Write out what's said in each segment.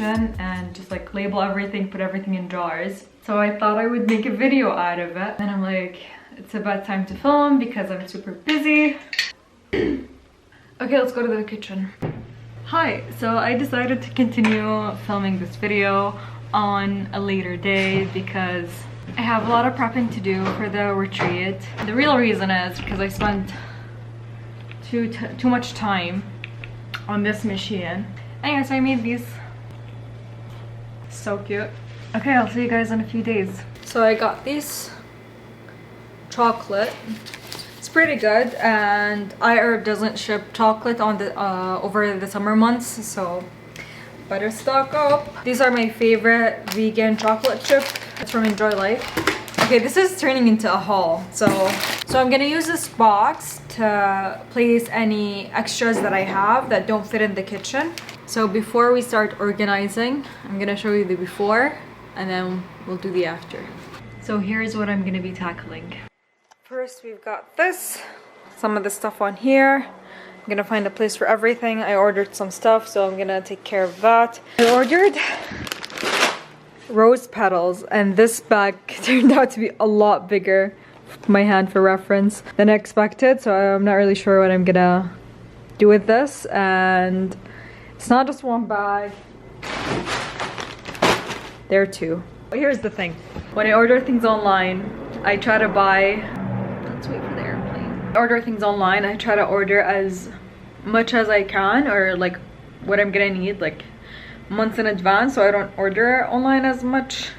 kitchen and just like label everything, put everything in jars. So I thought I would make a video out of it. And I'm like, it's about time to film because I'm super busy. Okay, let's go to the kitchen. Hi, so I decided to continue filming this video on a later day because I have a lot of prepping to do for the retreat. The real reason is because I spent too much time on this machine. Anyways, I made these. So cute. Okay, I'll see you guys in a few days. So I got these chocolate. It's pretty good, and iHerb doesn't ship chocolate on the over the summer months, so better stock up. These are my favorite vegan chocolate chip. It's from Enjoy Life. Okay, this is turning into a haul. So I'm gonna use this box to place any extras that I have that don't fit in the kitchen. So before we start organizing, I'm gonna show you the before and then we'll do the after. So here's what I'm gonna be tackling. First, we've got this, some of the stuff on here. I'm gonna find a place for everything. I ordered some stuff, so I'm gonna take care of that. I ordered rose petals, and this bag turned out to be a lot bigger, my hand for reference, than I expected. So I'm not really sure what I'm gonna do with this. And it's not just one bag, there are two. But here's the thing, when I order things online, I try to buy, let's wait for the airplane. I order things online, I try to order as much as I can, or like what I'm gonna need like months in advance, so I don't order online as much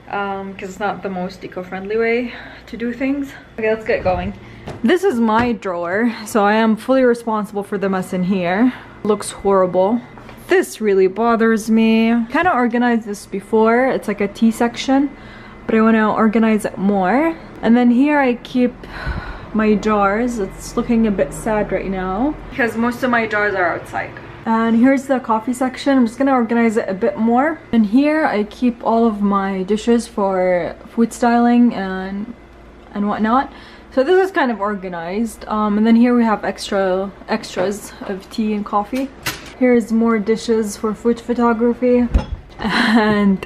because it's not the most eco-friendly way to do things. Okay, let's get going. This is my drawer, so I am fully responsible for the mess in here. Looks horrible. This really bothers me. Kind of organized this before. It's like a tea section, but I want to organize it more. And then here I keep my jars. It's looking a bit sad right now because most of my jars are outside. And here's the coffee section. I'm just gonna organize it a bit more. And here I keep all of my dishes for food styling and whatnot. So this is kind of organized. And then here we have extras of tea and coffee. Here's more dishes for food photography and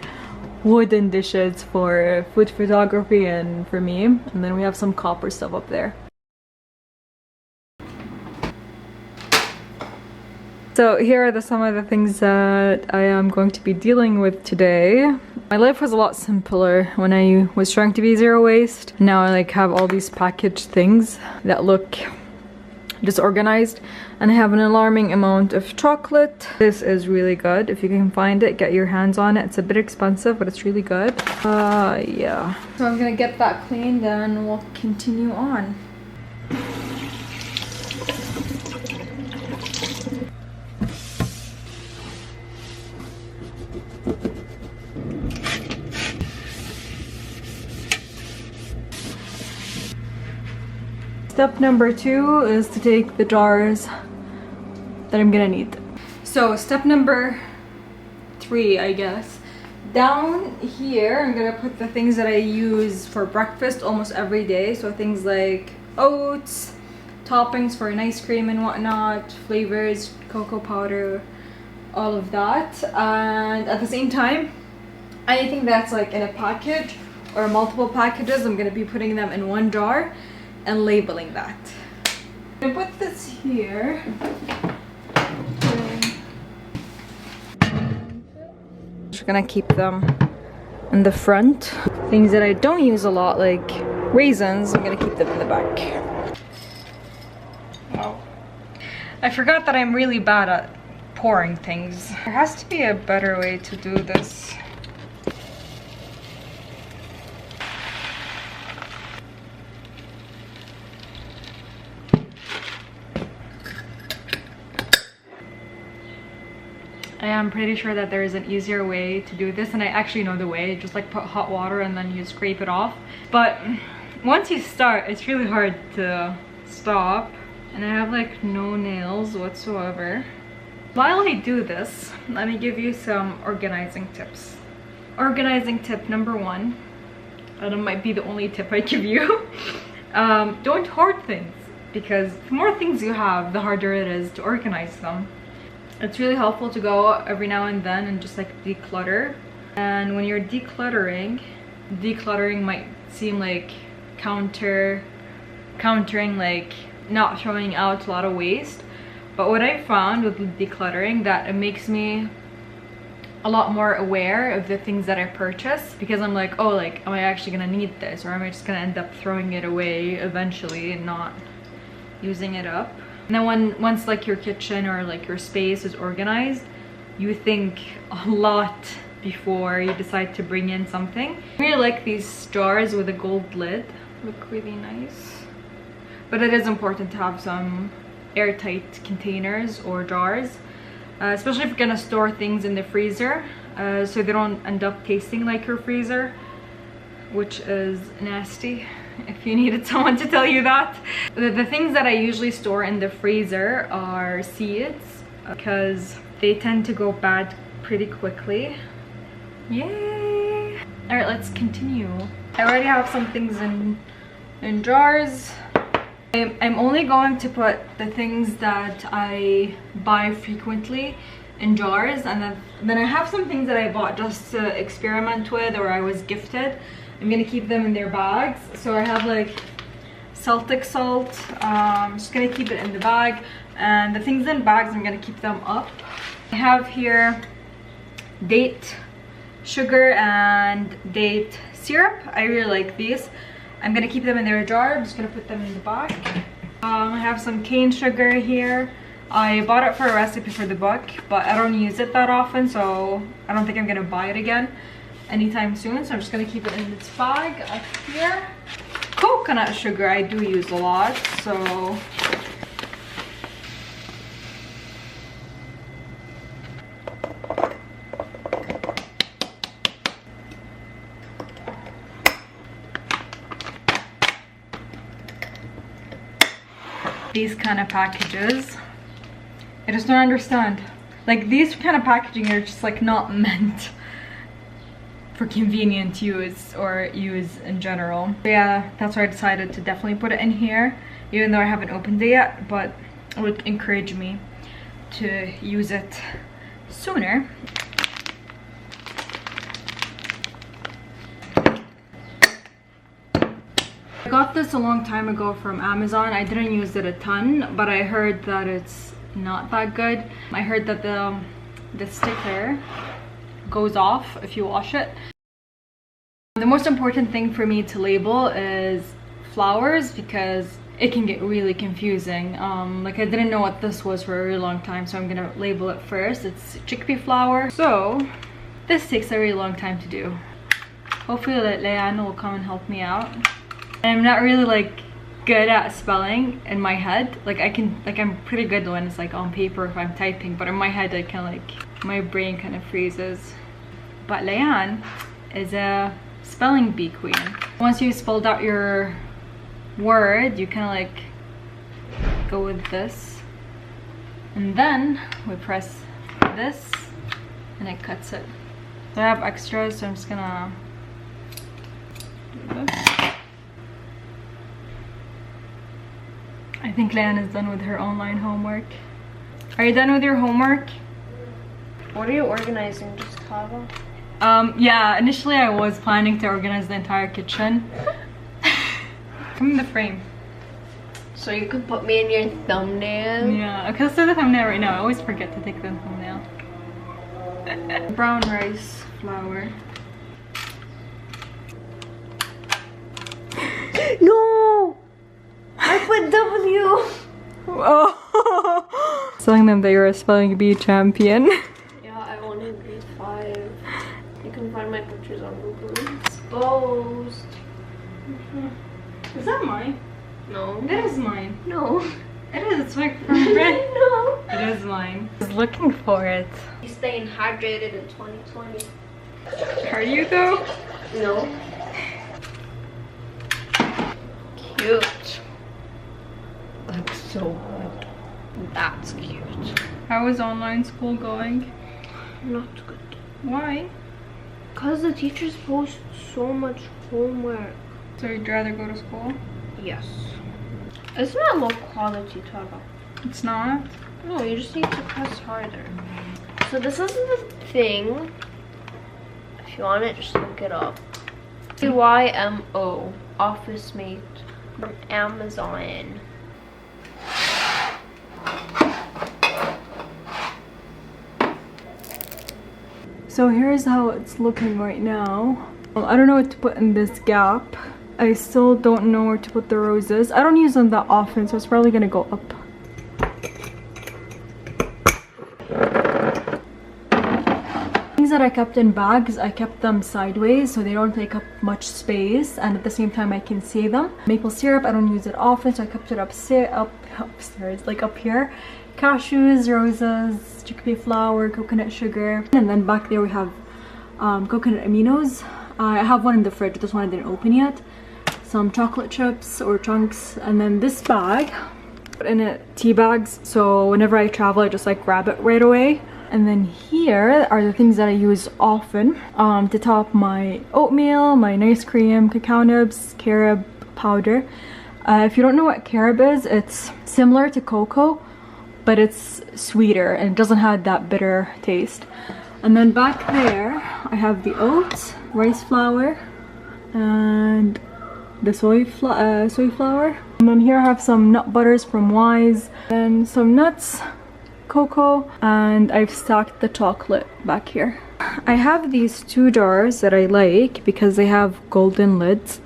wooden dishes for food photography and for me. And then we have some copper stuff up there. So here are some of the things that I am going to be dealing with today. My life was a lot simpler when I was trying to be zero waste. Now I like have all these packaged things that look disorganized, and I have an alarming amount of chocolate. This is really good. If you can find it, get your hands on it. It's a bit expensive, but it's really good. Yeah. So I'm gonna get that cleaned and we'll continue on. Step number 2 is to take the jars that I'm gonna need. So step number 3, I guess. Down here, I'm gonna put the things that I use for breakfast almost every day. So things like oats, toppings for an ice cream and whatnot, flavors, cocoa powder, all of that. And at the same time, anything that's like in a package or multiple packages, I'm gonna be putting them in one jar and labeling that. I'm gonna put this here. Just gonna keep them in the front. Things that I don't use a lot, like raisins, I'm gonna keep them in the back. Wow. I forgot that I'm really bad at pouring things. There has to be a better way to do this. I am pretty sure that there is an easier way to do this, and I actually know the way. Just like put hot water and then you scrape it off. But once you start, it's really hard to stop. And I have like no nails whatsoever. While I do this, let me give you some organizing tips. Organizing tip number 1, and it might be the only tip I give you. Don't hoard things, because the more things you have, the harder it is to organize them. It's really helpful to go every now and then and just like declutter. And when you're decluttering might seem like countering like not throwing out a lot of waste, but what I found with decluttering, that it makes me a lot more aware of the things that I purchase, because I'm like, oh, like, am I actually gonna need this, or am I just gonna end up throwing it away eventually and not using it up? And then once like your kitchen or like your space is organized, you think a lot before you decide to bring in something. I really like these jars with a gold lid, look really nice. But it is important to have some airtight containers or jars, especially if you're gonna store things in the freezer, so they don't end up tasting like your freezer, which is nasty, if you needed someone to tell you that. The things that I usually store in the freezer are seeds, because they tend to go bad pretty quickly. Yay! Alright, let's continue. I already have some things in jars. I'm only going to put the things that I buy frequently in jars, and then I have some things that I bought just to experiment with or I was gifted. I'm gonna keep them in their bags. So I have like Celtic salt, I'm just gonna keep it in the bag, and the things in bags I'm gonna keep them up. I have here date sugar and date syrup. I really like these. I'm gonna keep them in their jar. I'm just gonna put them in the bag. I have some cane sugar here. I bought it for a recipe for the book, but I don't use it that often, so I don't think I'm gonna buy it again anytime soon. So I'm just gonna keep it in this bag up here. Coconut sugar I do use a lot, so these kind of packages, I just don't understand. Like, these kind of packaging are just like not meant for convenient use or use in general. But yeah, that's why I decided to definitely put it in here, even though I haven't opened it yet, but it would encourage me to use it sooner. I got this a long time ago from Amazon. I didn't use it a ton, but I heard that it's not that good. I heard that the sticker goes off if you wash it. The most important thing for me to label is flours, because it can get really confusing. Like, I didn't know what this was for a really long time, so I'm gonna label it first. It's chickpea flour. So this takes a really long time to do. Hopefully Leanne will come and help me out. I'm not really like good at spelling in my head. Like, I'm pretty good when it's like on paper if I'm typing, but in my head I kind of like, my brain kind of freezes. But Leanne is a spelling bee queen. Once you spelled out your word, you kind of like go with this, and then we press this and it cuts it. So I have extras, so I'm just gonna do this. I think Leanne is done with her online homework. Are you done with your homework? What are you organizing? Just Kava? Yeah, initially I was planning to organize the entire kitchen. Come in the frame. So you could put me in your thumbnail? Yeah, okay, let's do the thumbnail right now. I always forget to take the thumbnail. Brown rice flour. No! I put W! Oh. Telling them that you're a spelling bee champion. Yeah, I wanted B5. You can find my pictures on Google. Exposed. Is that mine? No. That is mine. No. It is, it's like from red. No. It is mine. I was looking for it. You staying hydrated in 2020. Are you though? No. Cute. That's so good. That's cute. How is online school going? Not good. Why? Because the teachers post so much homework. So you'd rather go to school? Yes. It's not low quality, Tara. It's not? No, you just need to press harder. So this is the thing. If you want it, just look it up. YMO Office Mate from Amazon. So here's how it's looking right now. I don't know what to put in this gap. I still don't know where to put the roses. I don't use them that often, so it's probably gonna go up. Things that I kept in bags, I kept them sideways so they don't take up much space, and at the same time I can see them. Maple syrup, I don't use it often, so I kept it upstairs, like up here. Cashews, roses, chickpea flour, coconut sugar, and then back there we have coconut aminos. I have one in the fridge, this one I didn't open yet. Some chocolate chips or chunks, and then this bag, put in it tea bags, so whenever I travel I just like grab it right away. And then here are the things that I use often to top my oatmeal, my nice cream, cacao nibs, carob powder. If you don't know what carob is, it's similar to cocoa, but it's sweeter and it doesn't have that bitter taste. And then back there I have the oats, rice flour, and the soy flour. And then here I have some nut butters from Wise, and some nuts, cocoa, and I've stacked the chocolate back here. I have these two jars that I like because they have golden lids,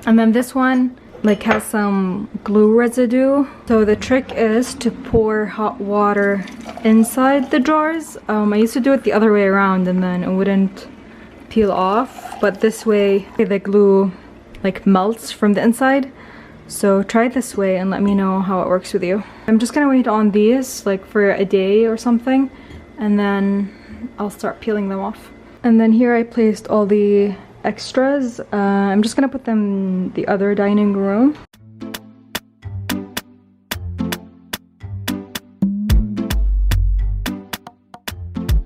and then this one like has some glue residue. So the trick is to pour hot water inside the jars. I used to do it the other way around and then it wouldn't peel off, but this way the glue like melts from the inside. So try this way and let me know how it works with you. I'm just gonna wait on these like for a day or something, and then I'll start peeling them off. And then here I placed all the extras. I'm just gonna put them in the other dining room.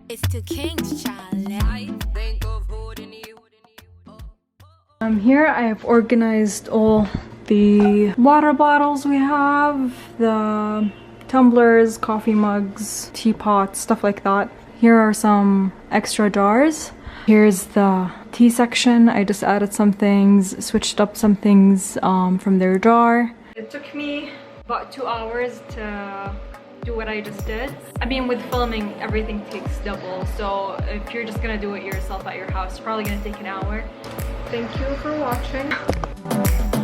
It's the King's Charlie. Here I have organized all the water bottles we have, the tumblers, coffee mugs, teapots, stuff like that. Here are some extra jars. Here's the tea section. I just added some things, switched up some things from their jar. It took me about 2 hours to do what I just did. I mean, with filming, everything takes double. So if you're just gonna do it yourself at your house, it's probably gonna take an hour. Thank you for watching.